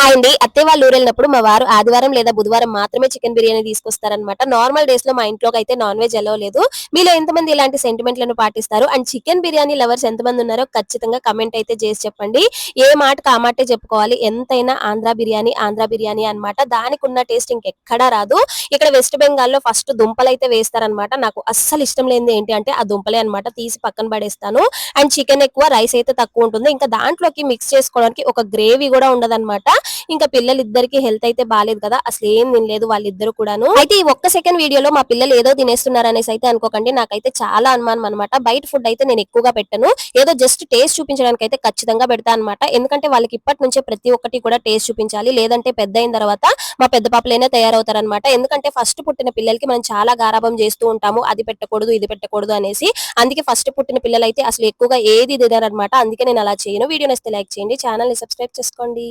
Hi అండి. అత్తయ్య వాళ్ళ ఊరెళ్ళినప్పుడు మా వారు ఆదివారం లేదా బుధవారం మాత్రమే చికెన్ బిర్యానీ తీసుకొస్తారనమాట. నార్మల్ డేస్‌లో మా ఇంట్లోకైతే నాన్ వెజ్ అలౌ లేదు. మీలో ఎంతమంది ఇలాంటి సెంటిమెంట్‌లను పాటిస్తారు? అండ్ చికెన్ బిర్యానీ లవర్స్ ఎంతమంది ఉన్నారో ఖచ్చితంగా కామెంట్ అయితే చేసి చెప్పండి. ఏ మాటకి ఆ మాటే చెప్పుకోవాలి. ఎంతైనా ఆంధ్ర బిర్యానీ అనమాట. దానికున్న టేస్ట్ ఇంకెక్కడా రాదు. ఇక్కడ వెస్ట్ బెంగాల్‌లో ఫస్ట్ దుంపలైతే వేస్తారనమాట. నాకు అస్సలు ఇష్టం లేనిది ఏంటి అంటే ఆ దుంపలే అనమాట. తీసి పక్కన పడేస్తాను. అండ్ చికెన్ ఎక్కువ, రైస్ అయితే తక్కువ ఉంటుంది. ఇంకా దాంట్లోకి మిక్స్ చేసుకోవడానికి ఒక గ్రేవీ కూడా ఉండదనమాట. ఇంకా పిల్లలిద్దరికి హెల్త్ అయితే బాలేదు కదా, అసలు ఏం తినలేదు వాళ్ళిద్దరు కూడాను. అయితే ఈ ఒక్క సెకండ్ వీడియోలో మా పిల్లలు ఏదో తినేస్తున్నారు అనేసి అయితే అనుకోకండి. నాకైతే చాలా అనుమానం అనమాట. బయట ఫుడ్ అయితే నేను ఎక్కువగా పెట్టను. ఏదో జస్ట్ టేస్ట్ చూపించడానికి అయితే ఖచ్చితంగా పెడతా అనమాట. ఎందుకంటే వాళ్ళకి ఇప్పటి నుంచే ప్రతి ఒక్కటి కూడా టేస్ట్ చూపించాలి. లేదంటే పెద్ద అయిన తర్వాత మా పెద్ద పాపలైనా తయారవుతారనమాట. ఎందుకంటే ఫస్ట్ పుట్టిన పిల్లలకి మనం చాలా గారాబం చేస్తూ ఉంటాము. అది పెట్టకూడదు, ఇది పెట్టకూడదు అనేసి. అందుకే ఫస్ట్ పుట్టిన పిల్లలైతే అసలు ఎక్కువగా ఏది తినరనమాట. అందుకే నేను అలా చేయను. వీడియో నచ్చితే లైక్ చేయండి. ఛానల్‌ని సబ్స్క్రైబ్ చేసుకోండి.